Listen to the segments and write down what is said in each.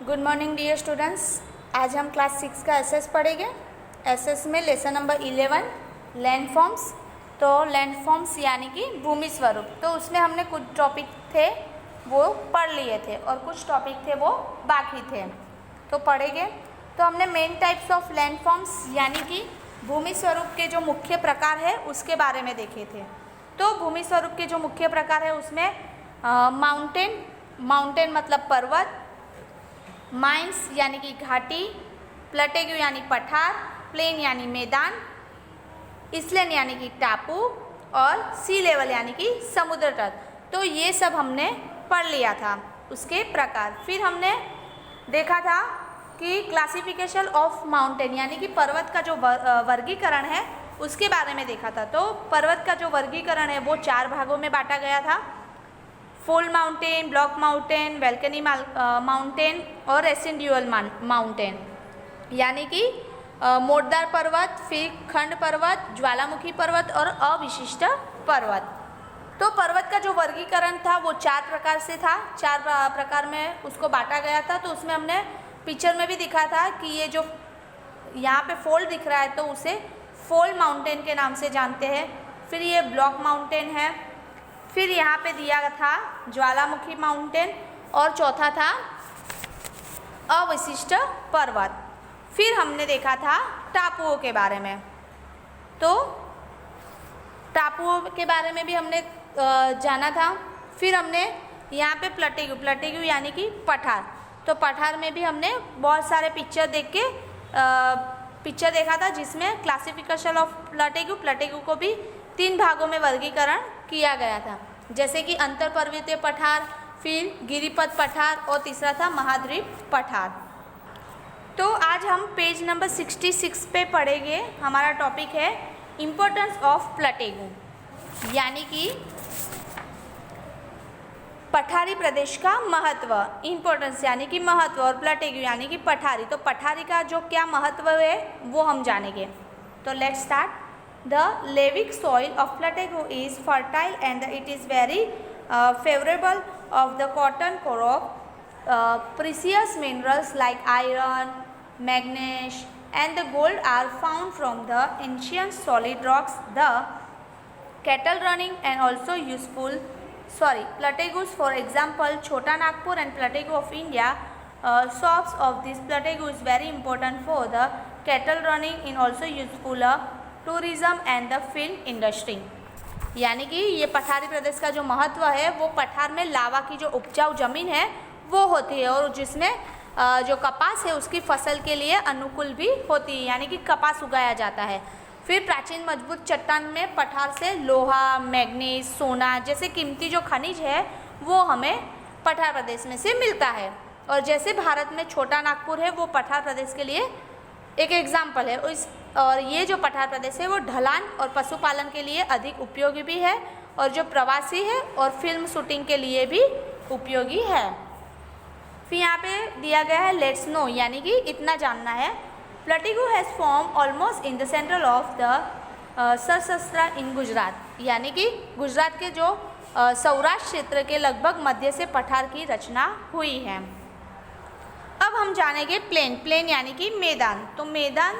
Good morning dear students. आज हम class 6 का एसएस पढ़ेंगे। एसएस में लेसन नंबर 11 लैंडफॉर्म्स। तो लैंडफॉर्म्स यानी कि भूमि स्वरूप, तो उसमें हमने कुछ टॉपिक थे वो पढ़ लिए थे और कुछ टॉपिक थे वो बाकी थे, तो पढ़ेंगे। तो हमने मेन टाइप्स ऑफ लैंडफॉर्म्स यानी कि भूमि स्वरूप के जो मुख्य प्रकार है उसके बारे में देखे थे। तो भूमि स्वरूप के जो मुख्य प्रकार है उसमें माउंटेन मतलब पर्वत, माइंस यानी कि घाटी, प्लेटेग्यू यानी पठार, प्लेन यानी मैदान, इसलैंड यानी कि टापू और सी लेवल यानी कि समुद्र तट। तो ये सब हमने पढ़ लिया था उसके प्रकार। फिर हमने देखा था कि क्लासिफिकेशन ऑफ माउंटेन यानी कि पर्वत का जो वर्गीकरण है उसके बारे में देखा था। तो पर्वत का जो वर्गीकरण है वो 4 भागों में बांटा गया था: fold mountain, block mountain, volcanic mountain और रेसिडुअल माउंटेन यानी कि मोड़दार पर्वत, फिर खंड पर्वत, ज्वालामुखी पर्वत और अविशिष्ट पर्वत। तो पर्वत का जो वर्गीकरण था वो 4 प्रकार से था, 4 प्रकार में उसको बांटा गया था। तो उसमें हमने पिक्चर में भी दिखा था कि ये जो यहाँ पे फोल्ड दिख रहा है तो उसे फोल्ड माउंटेन के नाम से जानते हैं। फिर ये ब्लॉक माउंटेन है, फिर यहाँ पे दिया था ज्वालामुखी माउंटेन और चौथा था अविशिष्ट पर्वत। फिर हमने देखा था टापुओं के बारे में। तो टापुओं के बारे में भी हमने जाना था। फिर हमने यहाँ पे प्लेटेग्यू यानी कि पठार, तो पठार में भी हमने बहुत सारे पिक्चर देखा था जिसमें क्लासिफिकेशन ऑफ प्लेटेग्यू को भी 3 भागों में वर्गीकरण किया गया था, जैसे कि अंतर पर्वतीय पठार, फिर गिरिपथ पठार और तीसरा था महाद्वीप पठार। तो आज हम पेज नंबर 66 पे पढ़ेंगे। हमारा टॉपिक है इम्पोर्टेंस ऑफ प्लेटेग्यू यानी कि पठारी प्रदेश का महत्व। इम्पोर्टेंस यानी कि महत्व और प्लेटेग्यू यानी कि पठारी। तो पठारी का जो क्या महत्व है वो हम जानेंगे। तो let's start. The lavic soil of Plateau is fertile and it is very favorable of the cotton crop. Precious minerals like iron, manganese and the gold are found from the ancient solid rocks. The cattle running and also useful. Plateaus, for example, Chota Nagpur and Plateau of India. Shops of this Plateau is very important for the cattle running and also useful tourism and the film industry. यानी कि ये पठारी प्रदेश का जो महत्व है वो पठार में लावा की जो उपजाऊ जमीन है वो होती है और जिसमें जो कपास है उसकी फसल के लिए अनुकूल भी होती है, यानी कि कपास उगाया जाता है। फिर प्राचीन मजबूत चट्टान में पठार से लोहा, मैग्नीज, सोना जैसे कीमती जो खनिज है वो हमें पठार प्रदेश में से मिलता है। और जैसे भारत में छोटा नागपुर है वो पठार प्रदेश के लिए एक एग्जाम्पल है। और ये जो पठार प्रदेश है वो ढलान और पशुपालन के लिए अधिक उपयोगी भी है और जो प्रवासी है और फिल्म शूटिंग के लिए भी उपयोगी है। फिर यहाँ पे दिया गया है लेट्स नो यानी कि इतना जानना है। Plateau has form almost in the central of the सशस्त्र इन गुजरात, यानी कि गुजरात के जो सौराष्ट्र क्षेत्र के लगभग मध्य से पठार की रचना हुई है। अब हम जानेंगे प्लेन यानी कि मैदान। तो मैदान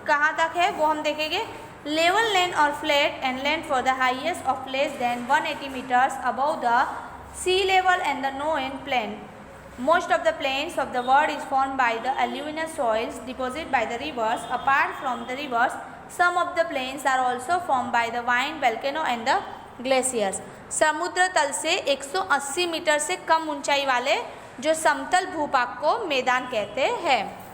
कहाँ तक है वो हम देखेंगे। लेवल लैंड और flat and land for the highest of less than 180 meters above the sea level and the know and plain. Most of the plains of the world is form by the aluminous soils deposit by the rivers. Apart from the rivers some of the plains are also form by the wind, volcano and the glaciers. समुद्र तल से 180 metre से कम ऊंचाई वाले जो समतल भूभाग को मैदान कहते हैं।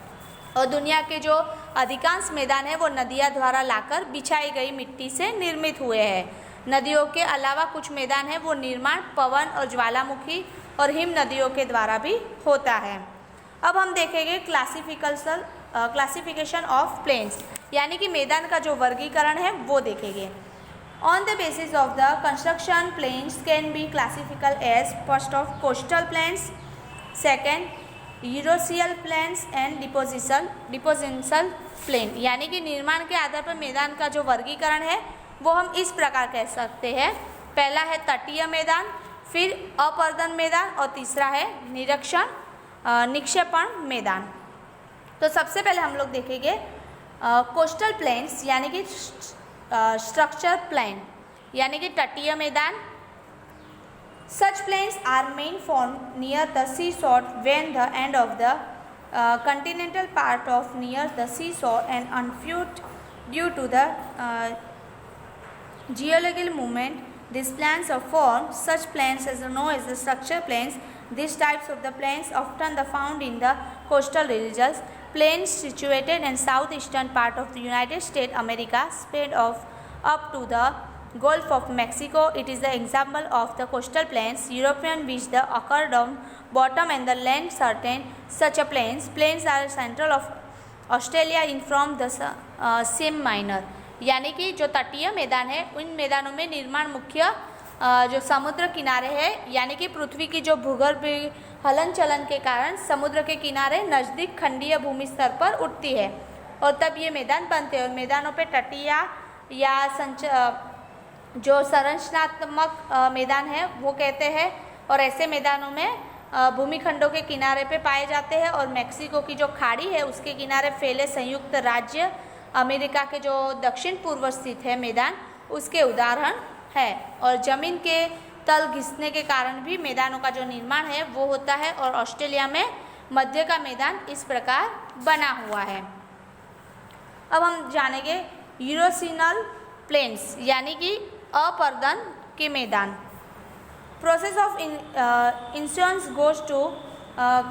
और दुनिया के जो अधिकांश मैदान है वो नदियाँ द्वारा लाकर बिछाई गई मिट्टी से निर्मित हुए हैं। नदियों के अलावा कुछ मैदान है वो निर्माण पवन और ज्वालामुखी और हिम नदियों के द्वारा भी होता है। अब हम देखेंगे क्लासिफिकेशन ऑफ प्लेन्स यानी कि मैदान का जो वर्गीकरण है वो देखेंगे। On the basis of the construction plains can be classified as first of coastal plains, second erosional plains and depositional plain. यानी कि निर्माण के आधार पर मैदान का जो वर्गीकरण है वो हम इस प्रकार कह सकते हैं। पहला है तटीय मैदान, फिर अपर्दन मैदान और तीसरा है निरीक्षण निक्षेपण मैदान। तो सबसे पहले हम लोग देखेंगे कोस्टल प्लेन्स यानी कि स्ट्रक्चर प्लेन यानी कि तटीय मैदान। Such plains are main form near the sea shore when the end of the continental part of near the seashore and unfused due to the geological movement. These plains are formed. Such plains is known as the structure plains. These types of the plains often are found in the coastal regions. Plains situated in southeastern part of the United States America spread off up to the Gulf of Mexico. It is the example of the coastal plains. European which the occurred on bottom and the land certain such a plains. Plains are central of Australia in from the same minor. यानी कि जो तटीय मैदान है उन मैदानों में निर्माण मुख्य जो समुद्र किनारे है यानी कि पृथ्वी की जो भूगर्भ हलन चलन के कारण समुद्र के किनारे नज़दीक खंडीय भूमि स्तर पर उठती है और तब ये मैदान बनते हैं। और मैदानों पे तटीय या जो संरचनात्मक मैदान है वो कहते हैं और ऐसे मैदानों में भूमिखंडों के किनारे पे पाए जाते हैं और मेक्सिको की जो खाड़ी है उसके किनारे फैले संयुक्त राज्य अमेरिका के जो दक्षिण पूर्व स्थित है मैदान उसके उदाहरण है। और ज़मीन के तल घिसने के कारण भी मैदानों का जो निर्माण है वो होता है और ऑस्ट्रेलिया में मध्य का मैदान इस प्रकार बना हुआ है। अब हम जानेंगे यूरोसिनल प्लेन्स यानी कि अपर्दन के मैदान। Process of insurance goes to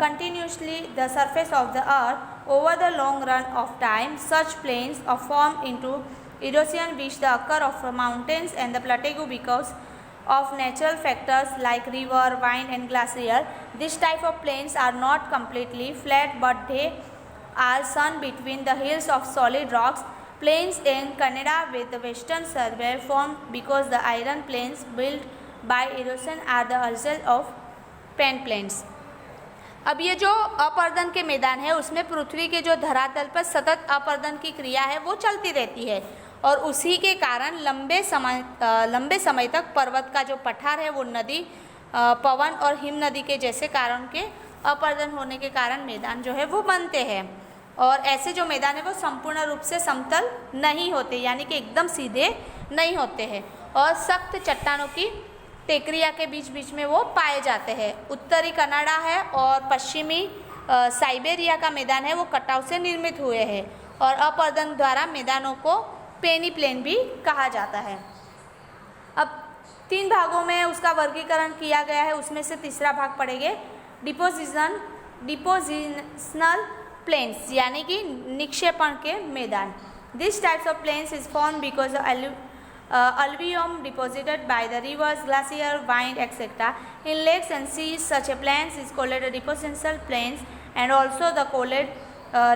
continuously the surface of the earth over the long run of time. Such plains are formed into erosion which the occur of mountains and the plateau because of natural factors like river, wind and glacier. This type of plains are not completely flat but they are sunk between the hills of solid rocks. Plains in Canada with the western survey formed because the iron plains built by erosion are the result of peneplains. अब ये जो अपर्दन के मैदान है उसमें पृथ्वी के जो धरातल पर सतत अपर्दन की क्रिया है वो चलती रहती है और उसी के कारण लंबे समय तक पर्वत का जो पठार है वो नदी पवन और हिम नदी के जैसे कारण के अपर्दन होने के कारण मैदान जो है वो बनते हैं। और ऐसे जो मैदान है वो संपूर्ण रूप से समतल नहीं होते यानी कि एकदम सीधे नहीं होते हैं और सख्त चट्टानों की टेकरिया के बीच बीच में वो पाए जाते हैं। उत्तरी कनाडा है और पश्चिमी साइबेरिया का मैदान है वो कटाव से निर्मित हुए हैं और अपर्दन द्वारा मैदानों को पेनी प्लेन भी कहा जाता है। अब 3 भागों में उसका वर्गीकरण किया गया है उसमें से तीसरा भाग पढ़ेंगे डिपोजिशनल प्लेन्स यानी कि निक्षेपण के मैदान। This types of plains is form because alluvium deposited by the rivers, glacier, wind, etc. In lakes and seas, such a plains is called a depositional plains and also the called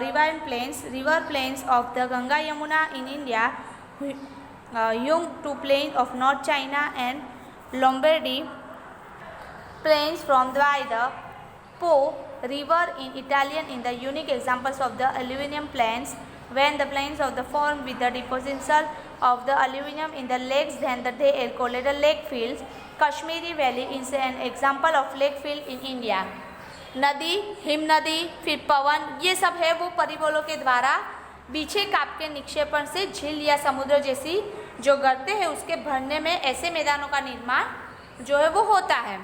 riverine plains. River plains of the Ganga Yamuna in India, Yung to plains of North China and Lombardy plains from the Po river in Italian in the unique examples of the alluvium plains. When the plains of the form with the deposition of the alluvium in the lakes then they are called the lake fields. Kashmiri Valley is an example of lake field in India. नदी, him नदी, फिर पवन ये सब है वो परिबलों के द्वारा बीछे काप के निक्षेपण से झील या समुद्र जैसी जो गर्ते हैं उसके भरने में ऐसे मैदानों का निर्माण जो है वो होता है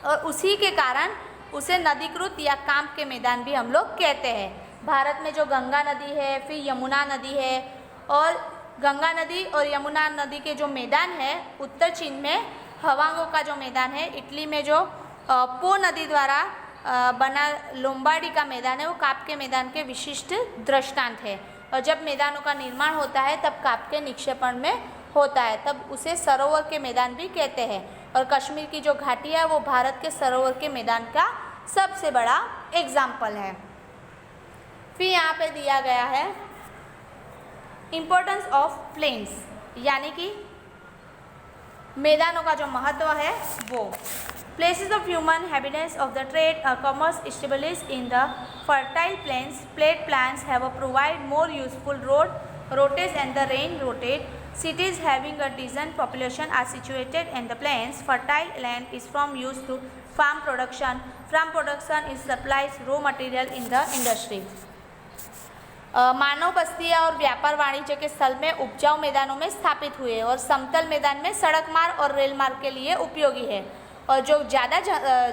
और उसी के कारण उसे नदीकृत या कांप के मैदान भी हम लोग कहते हैं। भारत में जो गंगा नदी है फिर यमुना नदी है और गंगा नदी और यमुना नदी के जो मैदान है उत्तर चीन में हवांगों का जो मैदान है, इटली में जो पो नदी द्वारा बना लोम्बार्डी का मैदान है वो काप के मैदान के विशिष्ट दृष्टांत है। और जब मैदानों का निर्माण होता है तब काप के निक्षेपण में होता है तब उसे सरोवर के मैदान भी कहते हैं। और कश्मीर की जो घाटी है वो भारत के सरोवर के मैदान का सबसे बड़ा एग्जाम्पल है। फिर यहाँ पे दिया गया है इम्पोर्टेंस ऑफ प्लेन्स यानी कि मैदानों का जो महत्व है वो। Places of human habitats of the trade commerce established in the fertile planes plate plans have provide more useful roads and the rain rotate. Cities having a decent population are situated in the plains. Fertile land is from used to farm production. Farm production is supplies raw material in the industry. मानव बस्तियाँ और व्यापार वाणिज्य के स्थल में उपजाऊ मैदानों में स्थापित हुए और समतल मैदान में सड़क मार्ग और रेल मार्ग के लिए उपयोगी है। और जो ज़्यादा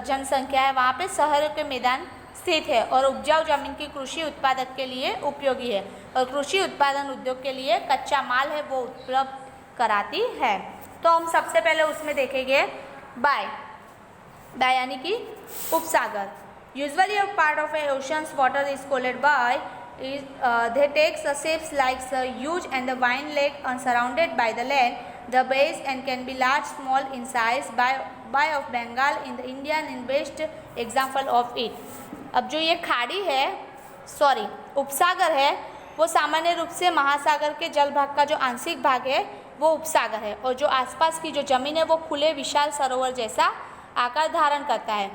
जनसंख्या है वहाँ पे शहर के मैदान स्थित है और उपजाऊ जमीन की कृषि उत्पादक के लिए उपयोगी है और कृषि उत्पादन उद्योग के लिए कच्चा माल है वो उपलब्ध कराती है। तो हम सबसे पहले उसमें देखेंगे बाय यानी कि उपसागर। Usually a part of a oceans water is called bay is they takes the shapes like the huge and the wide lake and surrounded by the land, the bays and can be large small in size. Bay of Bengal in the Indian in best example of it. अब जो ये खाड़ी है उपसागर है वो सामान्य रूप से महासागर के जल भाग का जो आंशिक भाग है वो उपसागर है और जो आसपास की जो जमीन है वो खुले विशाल सरोवर जैसा आकार धारण करता है।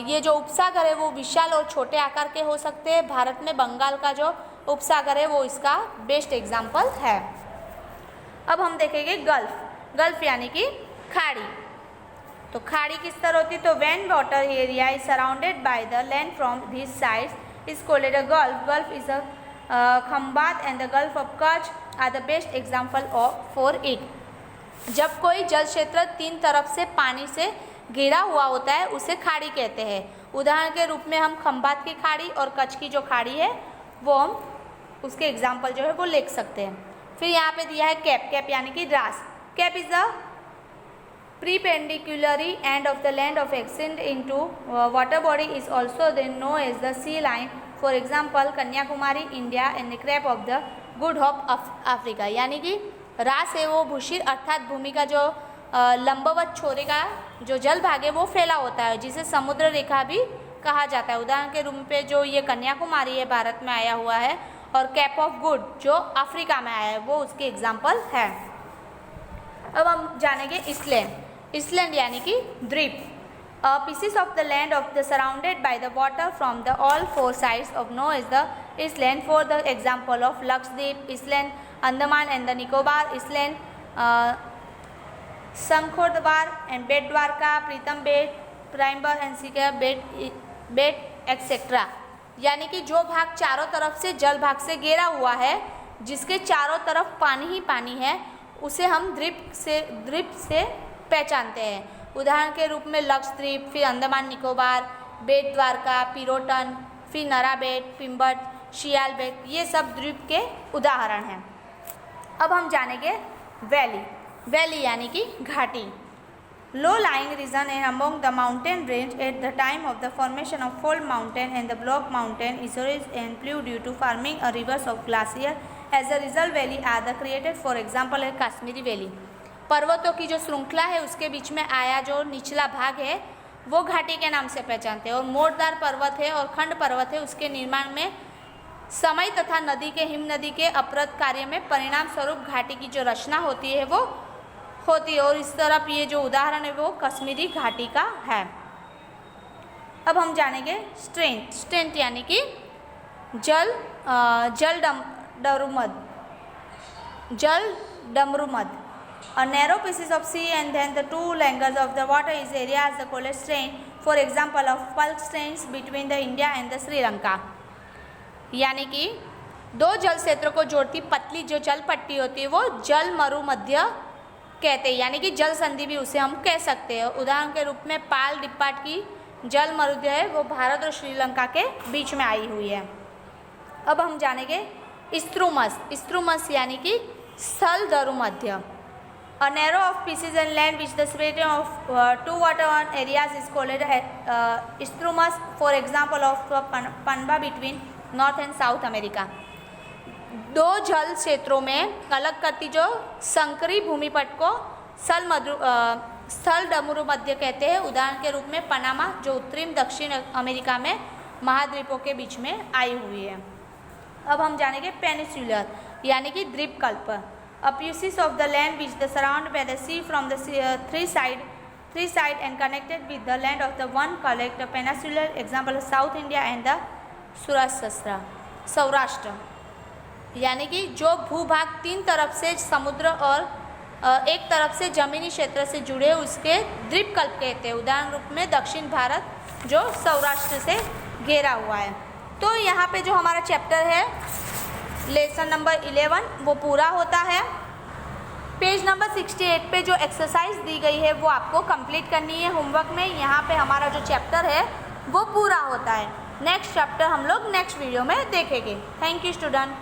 ये जो उपसागर है वो विशाल और छोटे आकार के हो सकते हैं। भारत में बंगाल का जो उपसागर है वो इसका बेस्ट एग्जाम्पल है। अब हम देखेंगे गल्फ यानी कि खाड़ी। तो खाड़ी किस तरह होती है? तो when water area is surrounded by the land from this sides is called a gulf is a Khambhat and the gulf of Kutch are the best example for it. जब कोई जल क्षेत्र तीन तरफ से पानी से घिरा हुआ होता है उसे खाड़ी कहते हैं। उदाहरण के रूप में हम खंबात की खाड़ी और कच्छ की जो खाड़ी है वो हम उसके एग्जाम्पल जो है वो लिख सकते हैं। फिर यहाँ पे दिया है कैप यानी कि रास। Cape is the perpendicularly end of the land of extend into water body is also then know as the sea line. For example Kanyakumari India and the cape of the good hope Africa. यानी कि रास है वो भूशिर अर्थात भूमि का जो लंबवत छोरे का जो जल भाग है वो फैला होता है जिसे समुद्र रेखा भी कहा जाता है। उदाहरण के रूप पे जो ये कन्याकुमारी है भारत में आया हुआ है और कैप ऑफ गुड जो अफ्रीका में आया है वो उसके एग्जाम्पल है। अब हम जानेंगे इसलैंड यानी कि द्वीप। Pieces of the land of the surrounded by the water from the all four sides of know is the island. For the example of Lakshadweep island, Andaman and the Nicobar island, Shankhodwar and Bet Dwarka, Pritam Bet, प्राइमबर and Sikar Bet etcetera. यानी कि जो भाग चारों तरफ से जल भाग से घेरा हुआ है जिसके चारों तरफ पानी ही पानी है उसे हम द्वीप से पहचानते हैं। उदाहरण के रूप में लक्षद्वीप, फिर अंडमान निकोबार, बेट द्वारका, पिरोटन, फिर नरा बेट, पिम्बट, शियाल बेट, ये सब द्वीप के उदाहरण हैं। अब हम जानेंगे वैली यानी कि घाटी। Low lying region and among the mountain range at the time of the formation of fold mountain and the block mountain इजोरेज and flow due to forming a rivers of glacier as a result valley are the created. For example है Kashmiri valley. पर्वतों की जो श्रृंखला है उसके बीच में आया जो निचला भाग है वो घाटी के नाम से पहचानते हैं। और मोड़दार पर्वत है और खंड पर्वत है उसके निर्माण में समय तथा नदी के हिम नदी के अपरद कार्य में परिणाम स्वरूप घाटी की जो रचना होती है वो होती है। और इस तरफ ये जो उदाहरण है वो कश्मीरी घाटी का है। अब हम जानेंगे स्ट्रेंथ यानी कि जल डमरुमद। A narrow pieces of sea and then the two lengths of the water is area as the called strain. For example of bulk strains between the India and the Sri Lanka. यानी कि दो जल क्षेत्रों को जोड़ती पतली जो जल पट्टी होती है वो जल मरुमध्य कहते हैं। यानी कि जल संधि भी उसे हम कह सकते हैं। उदाहरण के रूप में पाल डिप्पाट की जल मरुमध्य है वो भारत और श्रीलंका के बीच में आई हुई है। अब हम जानेंगे स्ट्रूमस यानी कि स्थल दरुमध्य। A narrow of pieces and land which the separating of two water areas is called isthmus. For example of Panba between North and South America. दो जल क्षेत्रों में अलग करती जो संकरी भूमिपट को स्थल डमरुमध्य कहते हैं। उदाहरण के रूप में पनामा जो उत्तरी दक्षिण अमेरिका में महाद्वीपों के बीच में आई हुई है। अब हम जानेंगे पेनिसुलर यानी कि द्वीपकल्प। A pieces of the land which is surrounded by the sea from the three side and connected with the land of the one collect a peninsular example of South India and the Saurashtra. यानी कि जो भूभाग तीन तरफ से समुद्र और एक तरफ से जमीनी क्षेत्र से जुड़े उसके द्वीपकल्प कहते हैं। उदाहरण रूप में दक्षिण भारत जो सौराष्ट्र से घेरा हुआ है। तो यहाँ पे जो हमारा चैप्टर है लेसन नंबर 11 वो पूरा होता है। पेज नंबर 68 पे जो एक्सरसाइज दी गई है वो आपको कंप्लीट करनी है होमवर्क में। यहाँ पे हमारा जो चैप्टर है वो पूरा होता है। नेक्स्ट चैप्टर हम लोग नेक्स्ट वीडियो में देखेंगे। Thank you student.